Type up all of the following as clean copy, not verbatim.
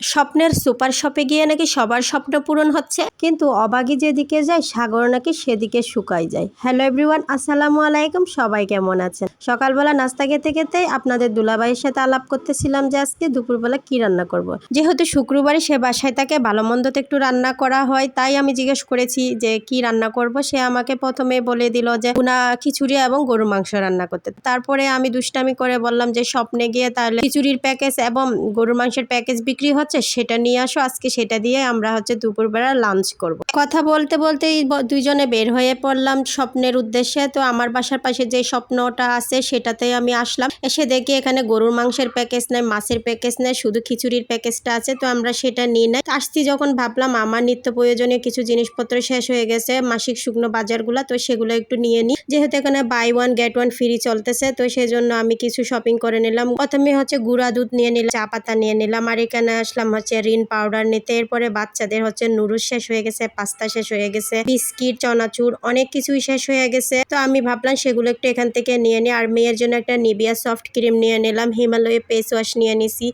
স্বপ্নের সুপার শপে গিয়ে নাকি সবার স্বপ্ন পূরণ হচ্ছে, কিন্তু অবাগী যেদিকে যায় সাগর নাকি সেদিকে শুকাই যায়। হ্যালো এভরিওয়ান, আসসালামু আলাইকুম। সবাই কেমন আছেন? সকালবেলা নাস্তা খেতে খেতে আপনাদের দুলাভাইয়ের সাথে আলাপ করতেছিলাম যে আজকে দুপুরবেলা কি রান্না করব। যেহেতু শুক্রবারে সে বাসায় থাকে, ভালো মন্দ তো একটু রান্না করা হয়, তাই আমি জিজ্ঞেস করেছি যে কি রান্না করব। সে আমাকে প্রথমে বলে দিল যে ভুনা খিচুড়ি এবং গরুর মাংস রান্না করতে। তারপরে আমি দুষ্টামি করে বললাম যে স্বপ্নে গিয়ে তাহলে খিচুড়ির প্যাকেজ এবং গরুর মাংসের প্যাকেজ বিক্রি হচ্ছে, সেটা নিয়ে আসো, আজকে সেটা দিয়ে আমরা দুপুরবেলা লাঞ্চ করব। কথা বলতে বলতেই দুইজনে বের হয়ে পড়লাম স্বপ্নের উদ্দেশ্যে। তো আমার বাসার পাশে যে স্বপ্নটা আছে সেটাতেই আমি আসলাম। এসে দেখি এখানে গরুর মাংসের প্যাকেজ নেই, মাছের প্যাকেজ নেই, শুধু খিচুড়ির প্যাকেজটা আছে। তো আমরা সেটা নিয়ে নেই। আসছি যখন ভাবলাম আমার নিত্য প্রয়োজনীয় কিছু জিনিসপত্র শেষ হয়ে গেছে, মাসিক শুকনো বাজারগুলো, তো সেগুলো একটু নিয়ে নিই। যেহেতু এখানে buy one get one free চলতেছে, তো সেজন্য আমি কিছু শপিং করে নিলাম। প্রথমে গুঁড়া দুধ নিয়ে নিলাম, চা পাতা নিয়ে নিলাম, আর এখানে আসলাম রিন পাউডার নিতে। এরপরে বাচ্চাদের নুডলস শেষ হয়ে গেছে, পাস্তা শেষ হয়ে গেছে, বিস্কিট, চনাচুর, অনেক কিছুই শেষ হয়ে গেছে। তো আমি ভাবলাম সেগুলো একটু এখান থেকে নিয়ে নিই। আর মেয়ের জন্য একটা নিভিয়া সফট ক্রিম নিয়ে নিলাম, হিমালয় ফেস ওয়াশ নিয়ে নিছি।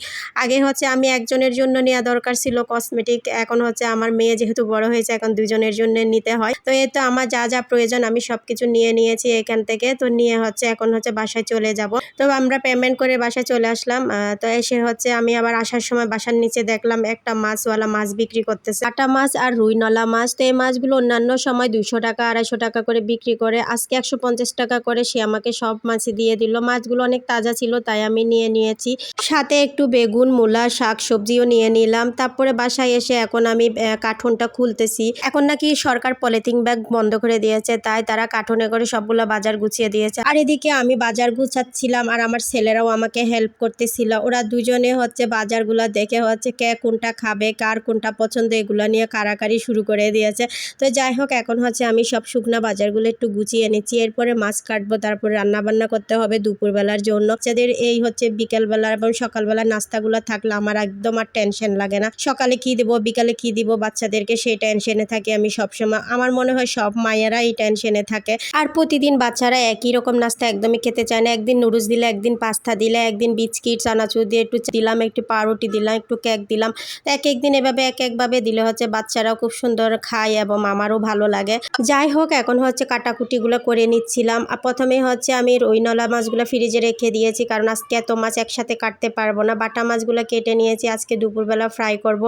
আগে আমি একজনের জন্য নেওয়া দরকার ছিল কসমেটিক, এখন আমার মেয়ে যেহেতু বড় হয়েছে, এখন দুজনের জন্য নিতে হয়। তো এই তো আমার যা যা প্রয়োজন আমি সবকিছু নিয়ে নিয়েছি এখান থেকে। তো নিয়ে এখন বাসায় চলে যাব। তো আমরা পেমেন্ট করে বাসায় চলে আসলাম। তো এসে আমি আবার আসার সময় বাসার নিচে দেখলাম একটা মাছওয়ালা মাছ বিক্রি করতেছে, কাটা মাছ আর রুইনলা মাছ। তো এই মাছগুলো অন্যান্য সময় 200 টাকা 250 টাকা করে বিক্রি করে, আজকে 150 টাকা করে সে আমাকে সব মাছই দিয়ে দিল। মাছগুলো অনেক তাজা ছিল, তাই আমি নিয়ে নিয়েছি। সাথে একটু বেগুন, মূলা, শাক সবজিও নিয়ে নিলাম। তারপরে বাসায় এসে এখন আমি কার্টুনটা খুলতেছি। এখন নাকি সরকার পলিথিন ব্যাগ বন্ধ করে দিয়েছে, তাই তারা কার্টুনে করে সবগুলো বাজার গুছিয়ে দিয়েছে। আর এদিকে আমি বাজার গুছাচ্ছিলাম আর আমার ছেলেরাও আমাকে হেল্প করতেছিল। ওরা দুজনে বাজারগুলো দেখে কে কোনটা খাবে, কার কোনটা পছন্দ, এগুলো নিয়ে কারাকারি শুরু করে দিয়েছে। তো যাই হোক, এখন আমি সব শুকনা বাজারগুলো একটু গুছিয়ে নিচ্ছি। এরপরে মাছ কাটবো, তারপরে রান্না বান্না করতে হবে দুপুরবেলার জন্য। বাচ্চাদের এই বিকেলবেলা এবং সকালবেলা নাস্তাগুলো থাকলে আমার একদম আর টেনশন লাগে না। সকালে কি দিব, বিকালে কি দিব বাচ্চাদেরকে, সেই টেনশনে থাকি আমি সবসময়। আমার মনে হয় সব মায়েরা এই টেনশনে থাকে। আর প্রতিদিন বাচ্চারা একই রকম নাস্তা একদমই খেতে চায় না। একদিন নুডলস দিলে, একদিন পাস্তা দিলে, একদিন বিস্কিট চানাচুর দিয়ে একটু দিলাম, একটু পাউরুটি দিলাম, একটু কেক দিলাম। এক একদিন এভাবে এক একভাবে দিলে বাচ্চারাও খুব সুন্দর খায় এবং আমারও ভালো লাগে। যাই হোক, এখন কাটাকুটিগুলো করে নিচ্ছিলাম। আর প্রথমে আমি রুইনলা মাছগুলো ফ্রিজে রেখে দিয়েছি, কারণ আজকে এত মাছ একসাথে কাটতে পারবো না। বাটা মাছগুলো কেটে নিয়েছি, আজকে দুপুরবেলা ফ্রাই করব।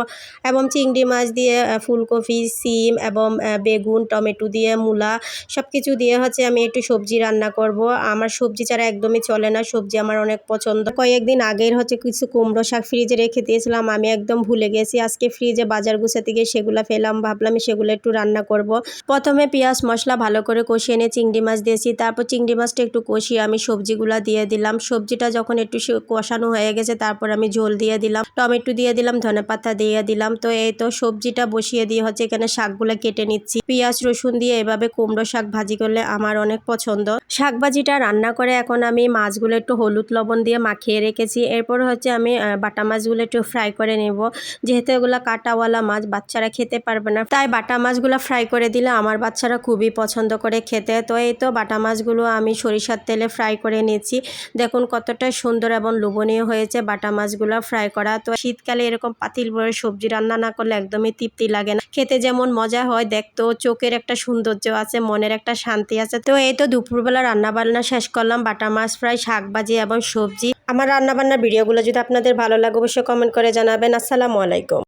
এবং চিংড়ি মাছ দিয়ে ফুলকপি, সিম এবং বেগুন, টমেটো দিয়ে, মূলা সব কিছু দিয়ে আমি একটু সবজি রান্না করব। আমার সবজি ছাড়া একদমই চলে না, সবজি আমার অনেক পছন্দ। কয়েকদিন আগের কিছু কুমড়ো শাক ফ্রিজে রেখে দিয়েছিলাম, আমি একদম ভুলে গেছি। আজকে ফ্রিজে বাজার গুছাতে গিয়ে সেগুলো ফেলাম, ভাবলাম সেগুলো একটু রান্না করব। প্রথমে পেঁয়াজ মশলা ভালো করে কষিয়ে এনে চিংড়ি মাছ দিয়েছি, তারপর চিংড়ি মাছটা একটু কষিয়ে আমি সবজিগুলো দিয়ে দিলাম। সবজিটা যখন একটু কষানো হয়ে গেছে, তারপর আমি ঝোল দিয়ে দিলাম, টমেটো দিয়ে দিলাম, ধনেপাতা দিয়ে দিলাম। তো এই তো সবজিটা বসিয়ে দিয়ে এখানে শাকগুলো কেটে নিচ্ছি। পেঁয়াজ রসুন দিয়ে এভাবে কুমড়ো শাক ভাজি করলে আমার অনেক পছন্দ। শাক ভাজিটা রান্না করে এখন আমি মাছগুলো একটু হলুদ লবণ দিয়ে মাখিয়ে রেখেছি। এরপর আমি বাটা মাছগুলো একটু ফ্রাই করে নেব। যেহেতু এগুলো কাঁটাওয়ালা মাছ, বাচ্চারা খেতে পারবে না, তাই বাটা মাছগুলো ফ্রাই করে দিলে আমার বাচ্চারা খুবই পছন্দ করে খেতে। তো এই তো বাটা মাছগুলো আমি সরিষার তেলে ফ্রাই করে নিয়েছি। দেখুন কতটা সুন্দর এবং লোভনীয় হয়েছে বাটা মাছগুলো ফ্রাই করা। তো শীতকালে এরকম পাতিল ভরে সবজি রান্না না করলে একদমই তৃপ্তি লাগে না। খেতে যেমন মজা হয়, দেখতেও চোখের একটা সৌন্দর্য আছে, মনের একটা শান্তি আছে। তো এই তো দুপুরবেলা রান্না বান্না শেষ করলাম, বাটা মাছ ফ্রাই, শাক ভাজি এবং সবজি। আমার রান্নাবান্নার ভিডিওগুলো যদি আপনাদের ভালো লাগে অবশ্যই কমেন্ট করে জানাবেন। আসসালামু আলাইকুম।